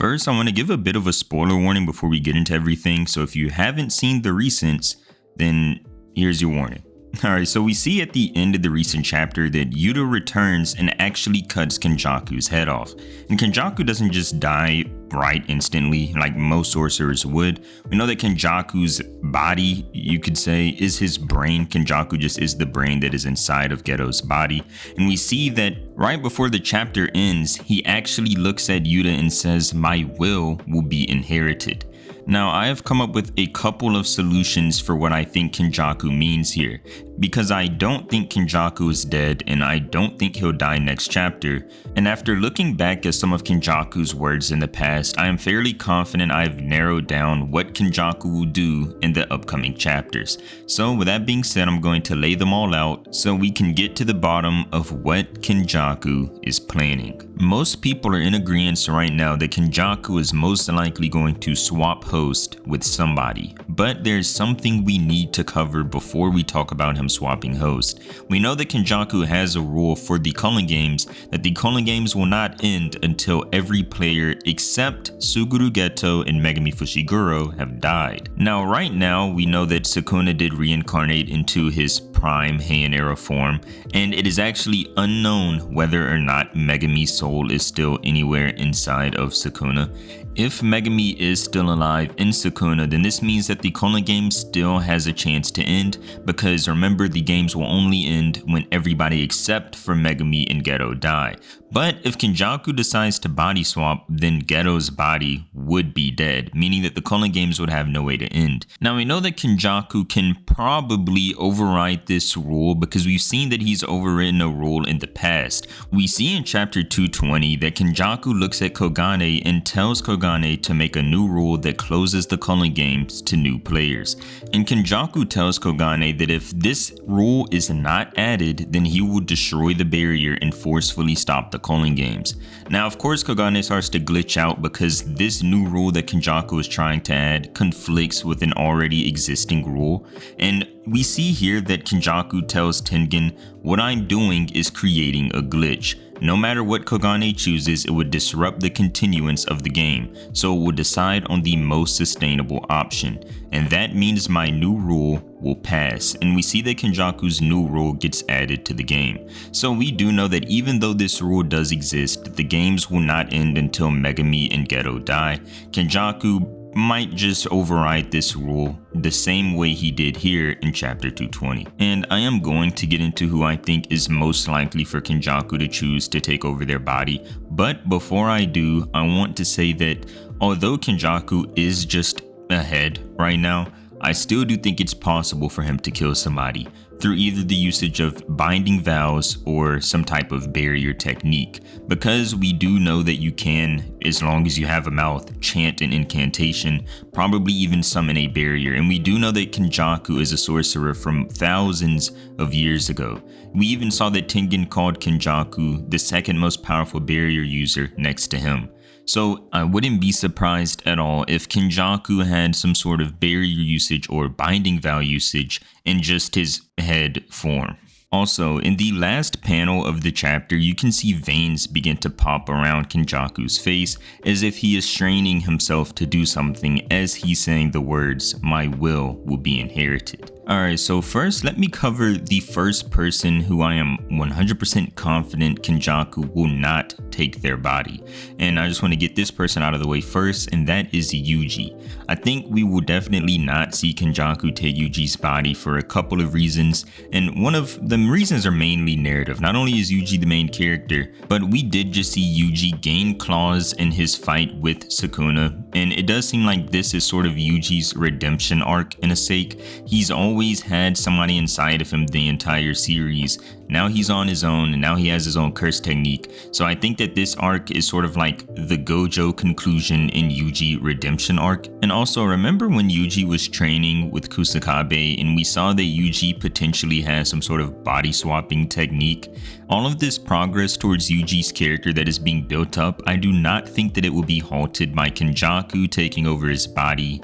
First, I want to give a bit of a spoiler warning before we get into everything, so if you haven't seen the recents, then here's your warning. Alright, so we see at the end of the recent chapter that Yuta returns and actually cuts Kenjaku's head off. And Kenjaku doesn't just die right instantly like most sorcerers would. We know that Kenjaku's body, you could say, is his brain. Kenjaku just is the brain that is inside of Geto's body. And we see that right before the chapter ends, he actually looks at Yuta and says, "My will be inherited." Now, I have come up with a couple of solutions for what I think Kenjaku means here, because I don't think Kenjaku is dead and I don't think he'll die next chapter. And after looking back at some of Kenjaku's words in the past, I am fairly confident I've narrowed down what Kenjaku will do in the upcoming chapters. So with that being said, I'm going to lay them all out so we can get to the bottom of what Kenjaku is planning. Most people are in agreement right now that Kenjaku is most likely going to swap host with somebody, but there's something we need to cover before we talk about him swapping host. We know that Kenjaku has a rule for the Culling Games that the Culling Games will not end until every player except Suguru Geto and Megami Fushiguro have died. Now right now we know that Sakuna did reincarnate into his prime Heian era form, and it is actually unknown whether or not Megami's soul is still anywhere inside of Sakuna. If Megami is still alive in Sakuna, then this means that the Culling Games still has a chance to end, because remember, the games will only end when everybody except for Megami and Geto die. But if Kenjaku decides to body swap, then Geto's body would be dead, meaning that the Culling Games would have no way to end. Now we know that Kenjaku can probably override this rule because we've seen that he's overridden a rule in the past. We see in chapter 220 that Kenjaku looks at Kogane and tells Kogane to make a new rule that closes the Culling Games to new players. And Kenjaku tells Kogane that if this rule is not added, then he will destroy the barrier and forcefully stop the Culling Games. Now of course Kogane starts to glitch out because this new rule that Kenjaku is trying to add conflicts with an already existing rule, and we see here that Kenjaku tells Tingan, "What I'm doing is creating a glitch. No matter what Kogane chooses, it would disrupt the continuance of the game, so it will decide on the most sustainable option. And that means my new rule will pass." And we see that Kenjaku's new rule gets added to the game. So we do know that even though this rule does exist, the games will not end until Megami and Geto die. Kenjaku might just override this rule the same way he did here in chapter 220. And I am going to get into who I think is most likely for Kenjaku to choose to take over their body, but before I do, I want to say that although Kenjaku is just ahead right now, I still do think it's possible for him to kill somebody through either the usage of binding vows or some type of barrier technique, because we do know that you can, as long as you have a mouth, chant an incantation, probably even summon a barrier. And we do know that Kenjaku is a sorcerer from thousands of years ago. We even saw that Tingan called Kenjaku the second most powerful barrier user next to him. So I wouldn't be surprised at all if Kenjaku had some sort of barrier usage or binding vow usage in just his head form. Also, in the last panel of the chapter, you can see veins begin to pop around Kenjaku's face as if he is straining himself to do something as he's saying the words, "My will be inherited." Alright, so first let me cover the first person who I am 100% confident Kenjaku will not take their body. And I just want to get this person out of the way first, and that is Yuji. I think we will definitely not see Kenjaku take Yuji's body for a couple of reasons, and one of the reasons are mainly narrative. Not only is Yuji the main character, but we did just see Yuji gain claws in his fight with Sakuna, and it does seem like this is sort of Yuji's redemption arc in a sake. He's always had somebody inside of him the entire series. Now he's on his own, and now he has his own curse technique. So I think that this arc is sort of like the Gojo conclusion in Yuji redemption arc. And also remember when Yuji was training with Kusakabe and we saw that Yuji potentially has some sort of body swapping technique? All of this progress towards Yuji's character that is being built up, I do not think that it will be halted by Kenjaku taking over his body,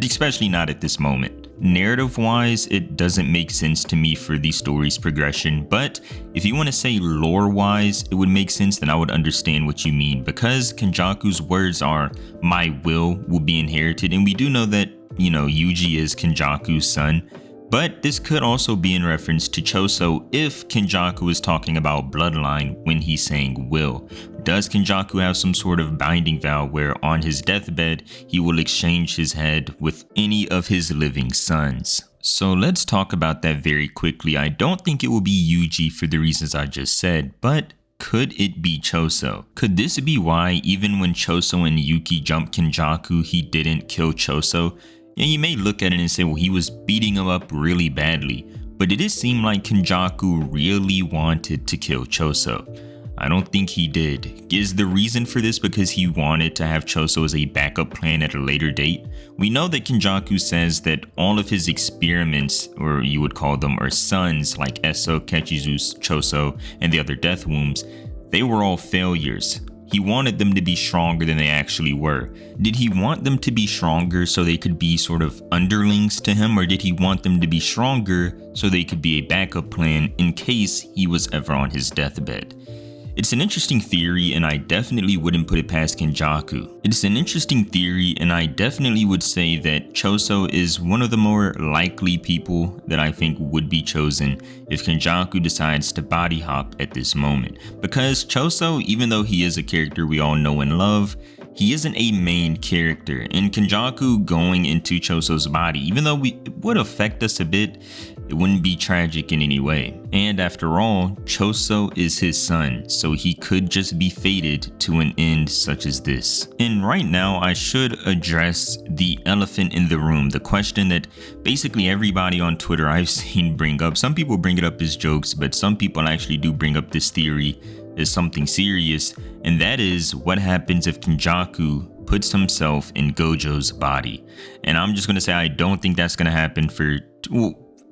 especially not at this moment. Narrative-wise, it doesn't make sense to me for the story's progression, but if you want to say lore-wise, it would make sense, then I would understand what you mean, because Kenjaku's words are, "my will be inherited," and we do know that, Yuji is Kenjaku's son, but this could also be in reference to Choso if Kenjaku is talking about bloodline when he's saying will. Does Kenjaku have some sort of binding vow where on his deathbed he will exchange his head with any of his living sons? So let's talk about that very quickly. I don't think it will be Yuji for the reasons I just said, but could it be Choso? Could this be why even when Choso and Yuki jumped Kenjaku, he didn't kill Choso? And you may look at it and say, well, he was beating him up really badly, but it did seem like Kenjaku really wanted to kill Choso. I don't think he did. Is the reason for this because he wanted to have Choso as a backup plan at a later date? We know that Kenjaku says that all of his experiments, or you would call them, or sons like Eso, Kechizu, Choso, and the other death wombs, they were all failures. He wanted them to be stronger than they actually were. Did he want them to be stronger so they could be sort of underlings to him, or did he want them to be stronger so they could be a backup plan in case he was ever on his deathbed? It's an interesting theory, and I definitely wouldn't put it past Kenjaku. It's an interesting theory, and I definitely would say that Choso is one of the more likely people that I think would be chosen if Kenjaku decides to body hop at this moment. Because Choso, even though he is a character we all know and love, he isn't a main character, and Kenjaku going into Choso's body, even though it would affect us a bit, it wouldn't be tragic in any way. And after all, Choso is his son, so he could just be fated to an end such as this. And right now, I should address the elephant in the room, the question that basically everybody on Twitter I've seen bring up. Some people bring it up as jokes, but some people actually do bring up this theory as something serious, and that is what happens if Kenjaku puts himself in Gojo's body. And I'm just going to say I don't think that's going to happen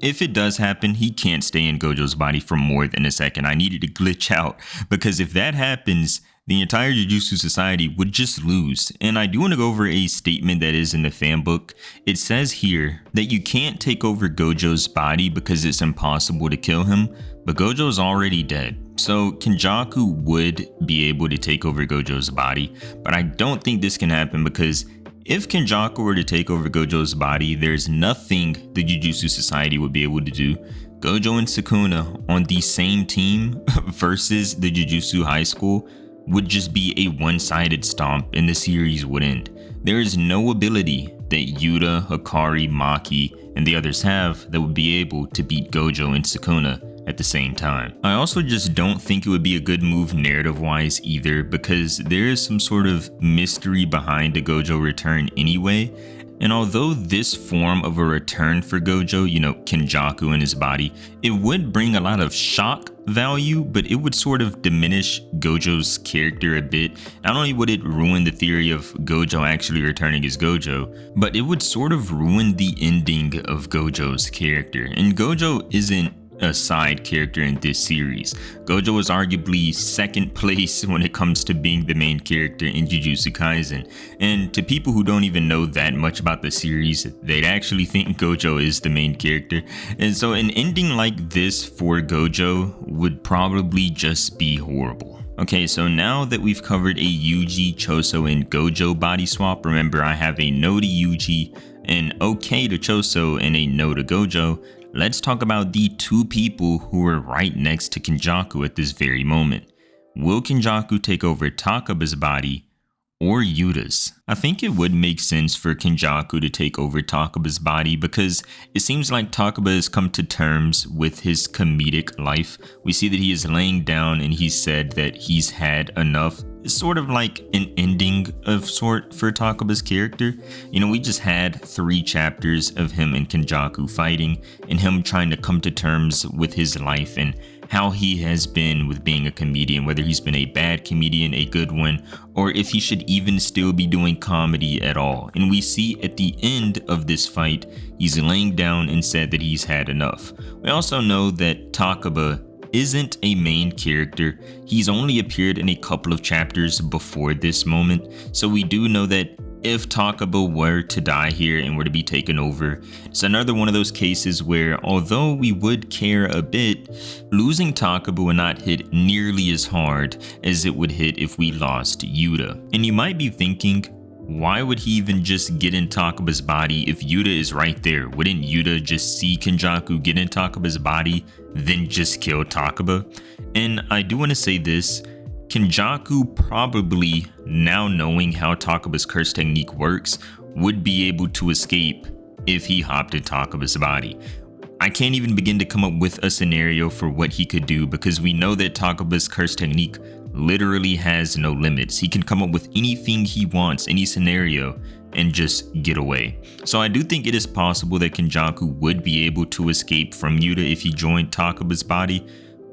if it does happen, he can't stay in Gojo's body for more than a second. I needed to glitch out, because if that happens, the entire Jujutsu Society would just lose. And I do want to go over a statement that is in the fan book. It says here that you can't take over Gojo's body because it's impossible to kill him, but Gojo's already dead. So Kenjaku would be able to take over Gojo's body, but I don't think this can happen because if Kenjaku were to take over Gojo's body, there's nothing the Jujutsu Society would be able to do. Gojo and Sakuna on the same team versus the Jujutsu High School would just be a one-sided stomp and the series would end. There is no ability that Yuta, Hikari, Maki, and the others have that would be able to beat Gojo and Sakuna at the same time. I also just don't think it would be a good move narrative-wise either, because there is some sort of mystery behind a Gojo return anyway. And although this form of a return for Gojo, Kenjaku in his body, it would bring a lot of shock value, but it would sort of diminish Gojo's character a bit. Not only would it ruin the theory of Gojo actually returning as Gojo, but it would sort of ruin the ending of Gojo's character. And Gojo isn't a side character in this series. Gojo is arguably second place when it comes to being the main character in Jujutsu Kaisen. And to people who don't even know that much about the series, they'd actually think Gojo is the main character. And so an ending like this for Gojo would probably just be horrible. Okay, so now that we've covered a Yuji, Choso, and Gojo body swap, remember I have a no to Yuji, an okay to Choso, and a no to Gojo. Let's talk about the two people who are right next to Kenjaku at this very moment. Will Kenjaku take over Takaba's body or Yuta's? I think it would make sense for Kenjaku to take over Takaba's body because it seems like Takaba has come to terms with his comedic life. We see that he is laying down and he said that he's had enough. It's sort of like an ending of sort for Takaba's character. We just had 3 chapters of him and Kenjaku fighting and him trying to come to terms with his life and how he has been with being a comedian, whether he's been a bad comedian, a good one, or if he should even still be doing comedy at all. And we see at the end of this fight, he's laying down and said that he's had enough. We also know that Takaba isn't a main character. He's only appeared in a couple of chapters before this moment, so we do know that if Takaba were to die here and were to be taken over, it's another one of those cases where, although we would care a bit, losing Takaba would not hit nearly as hard as it would hit if we lost Yuta. And you might be thinking, why would he even just get in Takaba's body if Yuta is right there? Wouldn't Yuta just see Kenjaku get in Takaba's body, then just kill Takaba? And I do want to say this, Kenjaku probably, now knowing how Takaba's curse technique works, would be able to escape if he hopped in Takaba's body. I can't even begin to come up with a scenario for what he could do because we know that Takaba's curse technique literally has no limits. He can come up with anything he wants, any scenario, and just get away. So I do think it is possible that Kenjaku would be able to escape from Yuta if he joined Takaba's body,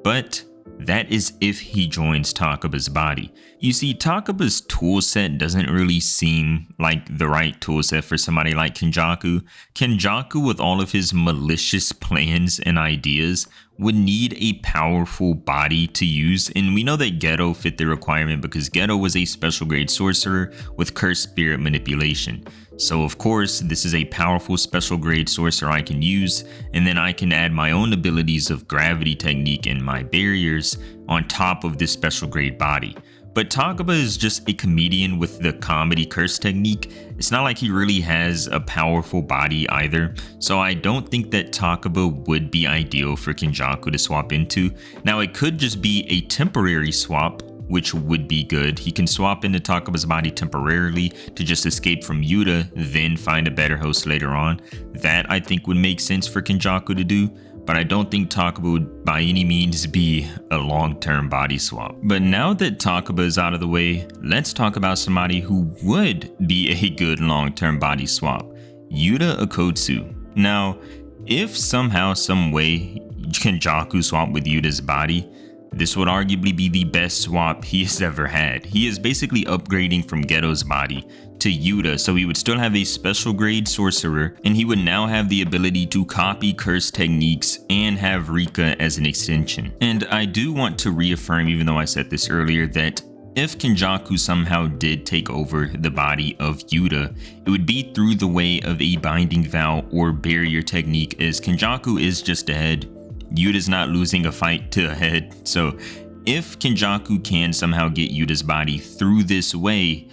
but that is if he joins Takaba's body. You see, Takaba's toolset doesn't really seem like the right toolset for somebody like Kenjaku. Kenjaku, with all of his malicious plans and ideas, would need a powerful body to use, and we know that Geto fit the requirement because Geto was a special grade sorcerer with cursed spirit manipulation. So of course, this is a powerful special grade sorcerer I can use, and then I can add my own abilities of gravity technique and my barriers on top of this special grade body. But Takaba is just a comedian with the comedy curse technique. It's not like he really has a powerful body either, so I don't think that Takaba would be ideal for Kenjaku to swap into. Now it could just be a temporary swap, which would be good. He can swap into Takaba's body temporarily to just escape from Yuta, then find a better host later on. That I think would make sense for Kenjaku to do, but I don't think Takaba would by any means be a long-term body swap. But now that Takaba is out of the way, let's talk about somebody who would be a good long-term body swap, Yuta Okotsu. Now, if somehow, some way, Kenjaku swapped with Yuta's body, this would arguably be the best swap he has ever had. He is basically upgrading from Geto's body to Yuta, so he would still have a special grade sorcerer, and he would now have the ability to copy curse techniques and have Rika as an extension. And I do want to reaffirm, even though I said this earlier, that if Kenjaku somehow did take over the body of Yuta, it would be through the way of a binding vow or barrier technique, as Kenjaku is just ahead. Yuta's not losing a fight to a head, so if Kenjaku can somehow get Yuta's body through this way,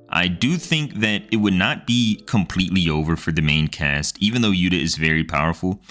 I do think that it would not be completely over for the main cast. Even though Yuta is very powerful,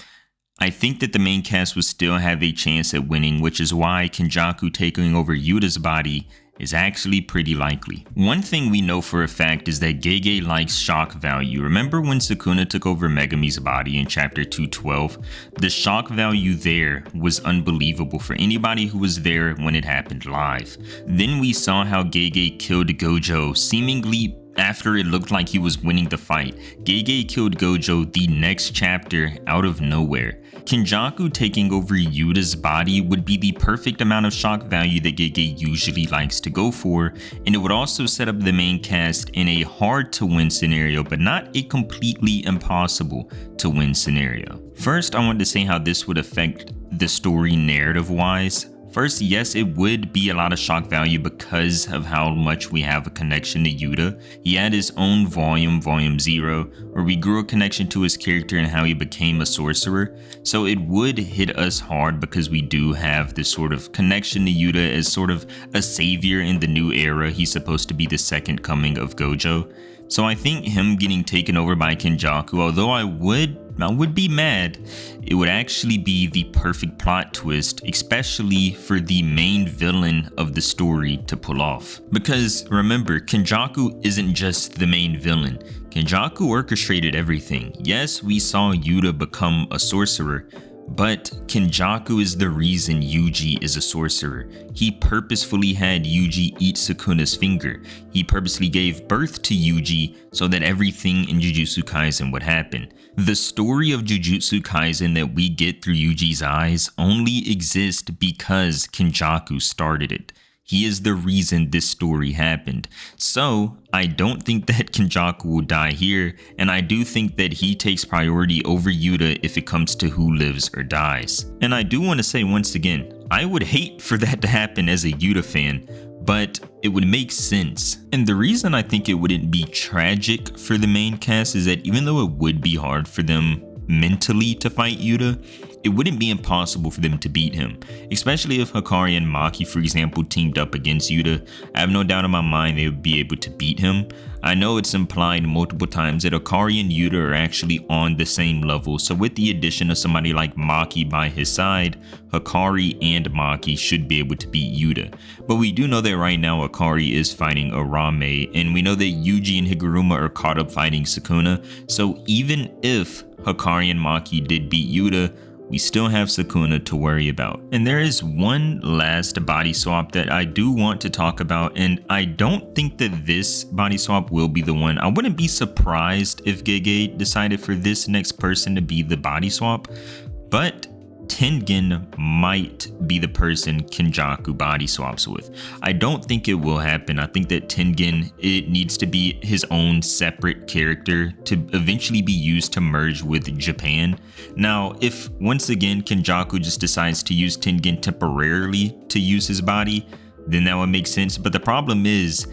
I think that the main cast would still have a chance at winning, which is why Kenjaku taking over Yuta's body is actually pretty likely. One thing we know for a fact is that Gege likes shock value. Remember when Sakuna took over Megami's body in chapter 212? The shock value there was unbelievable for anybody who was there when it happened live. Then we saw how Gege killed Gojo, seemingly after it looked like he was winning the fight. Gege killed Gojo the next chapter out of nowhere. Kenjaku taking over Yuta's body would be the perfect amount of shock value that Gege usually likes to go for, and it would also set up the main cast in a hard to win scenario, but not a completely impossible to win scenario. First, I want to say how this would affect the story narrative wise. First, yes, it would be a lot of shock value because of how much we have a connection to Yuta. He had his own volume 0, where we grew a connection to his character and how he became a sorcerer. So it would hit us hard because we do have this sort of connection to Yuta as sort of a savior in the new era. He's supposed to be the second coming of Gojo. So I think him getting taken over by Kenjaku, although I would be mad, it would actually be the perfect plot twist, especially for the main villain of the story to pull off. Because remember, Kenjaku isn't just the main villain. Kenjaku orchestrated everything. Yes, we saw Yuta become a sorcerer, but Kenjaku is the reason Yuji is a sorcerer. He purposefully had Yuji eat Sakuna's finger. He purposely gave birth to Yuji so that everything in Jujutsu Kaisen would happen. The story of Jujutsu Kaisen that we get through Yuji's eyes only exists because Kenjaku started it. He is the reason this story happened. So I don't think that Kenjaku will die here, and I do think that he takes priority over Yuta if it comes to who lives or dies. And I do want to say once again, I would hate for that to happen as a Yuta fan, but it would make sense. And the reason I think it wouldn't be tragic for the main cast is that even though it would be hard for them mentally to fight Yuta, it wouldn't be impossible for them to beat him, especially if Hikari and Maki, for example, teamed up against Yuta. I have no doubt in my mind they would be able to beat him. I know it's implied multiple times that Hikari and Yuta are actually on the same level, so with the addition of somebody like Maki by his side, Hikari and Maki should be able to beat Yuta. But we do know that right now Hikari is fighting Arame, and we know that Yuji and Higuruma are caught up fighting Sakuna, so even if Hikari and Maki did beat Yuta, we still have Sakuna to worry about. And there is one last body swap that I do want to talk about, and I don't think that this body swap will be the one. I wouldn't be surprised if Gege decided for this next person to be the body swap, but Tingan might be the person Kenjaku body swaps with. I don't think it will happen. I think that Tingan, it needs to be his own separate character to eventually be used to merge with Japan. Now, if once again Kenjaku just decides to use Tingan temporarily to use his body, then that would make sense. But the problem is,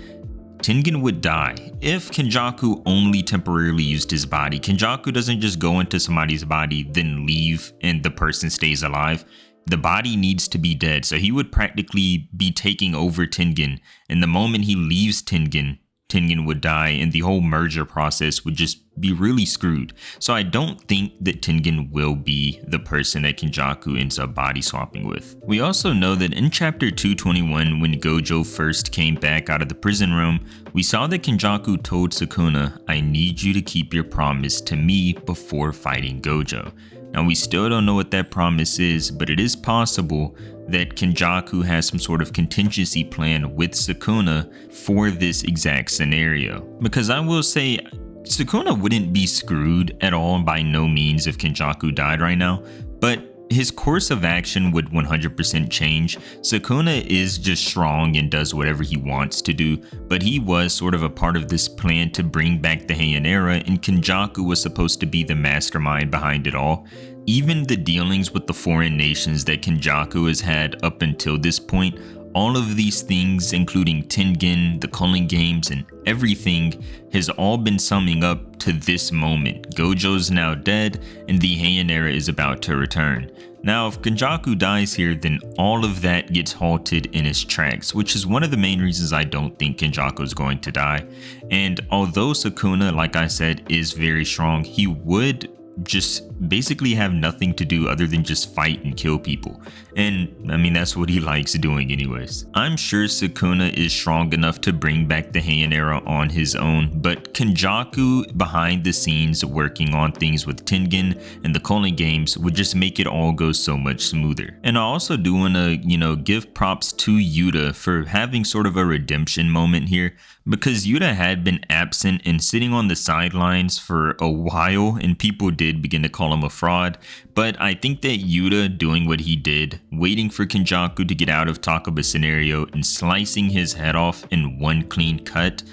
Tingan would die. If Kenjaku only temporarily used his body, Kenjaku doesn't just go into somebody's body, then leave, and the person stays alive. The body needs to be dead, so he would practically be taking over Tingan, and the moment he leaves Tingan, Tingan would die, and the whole merger process would just be really screwed. So I don't think that Tingan will be the person that Kenjaku ends up body swapping with. We also know that in chapter 221, when Gojo first came back out of the prison room, we saw that Kenjaku told Sakuna, "I need you to keep your promise to me before fighting Gojo." Now we still don't know what that promise is, but it is possible that Kenjaku has some sort of contingency plan with Sakuna for this exact scenario. Because I will say, Sakuna wouldn't be screwed at all by no means if Kenjaku died right now, but his course of action would 100% change. Sakuna is just strong and does whatever he wants to do, but he was sort of a part of this plan to bring back the Heian era, and Kenjaku was supposed to be the mastermind behind it all. Even the dealings with the foreign nations that Kenjaku has had up until this point, all of these things, including Tingan, the Culling Games, and everything, has all been summing up to this moment. Gojo's now dead, and the Heian era is about to return. Now, if Kenjaku dies here, then all of that gets halted in its tracks, which is one of the main reasons I don't think Kenjaku is going to die. And although Sakuna, like I said, is very strong, he would just basically have nothing to do other than just fight and kill people. And I mean, that's what he likes doing anyways. I'm sure Sakuna is strong enough to bring back the Heian era on his own, but Kenjaku behind the scenes working on things with Tingan and the Culling Games would just make it all go so much smoother. And I also do want to, give props to Yuta for having sort of a redemption moment here, because Yuta had been absent and sitting on the sidelines for a while, and people did begin to call him a fraud. But I think that Yuta doing what he did, waiting for Kenjaku to get out of Takaba's scenario and slicing his head off in one clean cut,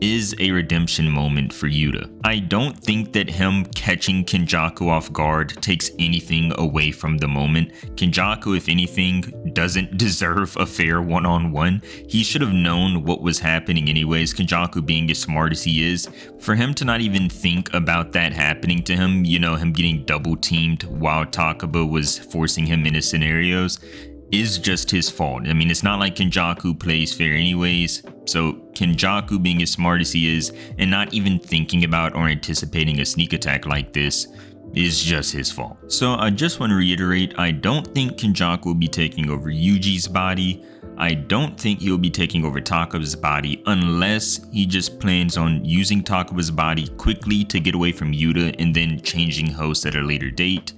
is a redemption moment for Yuta. I don't think that him catching Kenjaku off guard takes anything away from the moment. Kenjaku, if anything, doesn't deserve a fair one-on-one. He should have known what was happening anyways, Kenjaku being as smart as he is. For him to not even think about that happening to him, him getting double teamed while Takaba was forcing him into scenarios, is just his fault. I mean, it's not like Kenjaku plays fair anyways. So Kenjaku being as smart as he is and not even thinking about or anticipating a sneak attack like this is just his fault. So I just want to reiterate, I don't think Kenjaku will be taking over Yuji's body. I don't think he'll be taking over Takaba's body unless he just plans on using Takaba's body quickly to get away from Yuta and then changing hosts at a later date.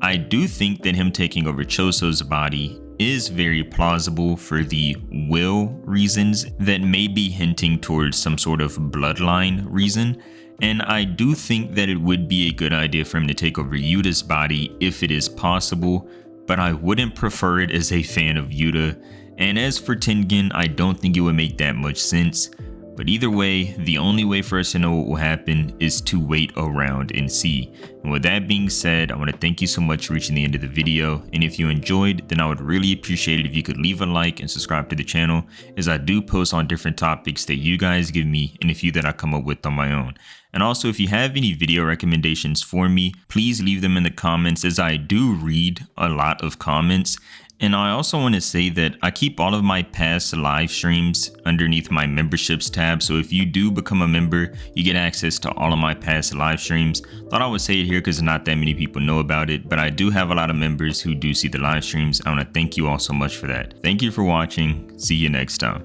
I do think that him taking over Choso's body is very plausible for the will reasons that may be hinting towards some sort of bloodline reason. And I do think that it would be a good idea for him to take over Yuta's body if it is possible, but I wouldn't prefer it as a fan of Yuta. And as for Tingan, I don't think it would make that much sense. But either way, the only way for us to know what will happen is to wait around and see. And with that being said, I want to thank you so much for reaching the end of the video. And if you enjoyed, then I would really appreciate it if you could leave a like and subscribe to the channel, as I do post on different topics that you guys give me and a few that I come up with on my own. And also, if you have any video recommendations for me, please leave them in the comments, as I do read a lot of comments. And I also want to say that I keep all of my past live streams underneath my memberships tab. So if you do become a member, you get access to all of my past live streams. Thought I would say it here because not that many people know about it, but I do have a lot of members who do see the live streams. I want to thank you all so much for that. Thank you for watching. See you next time.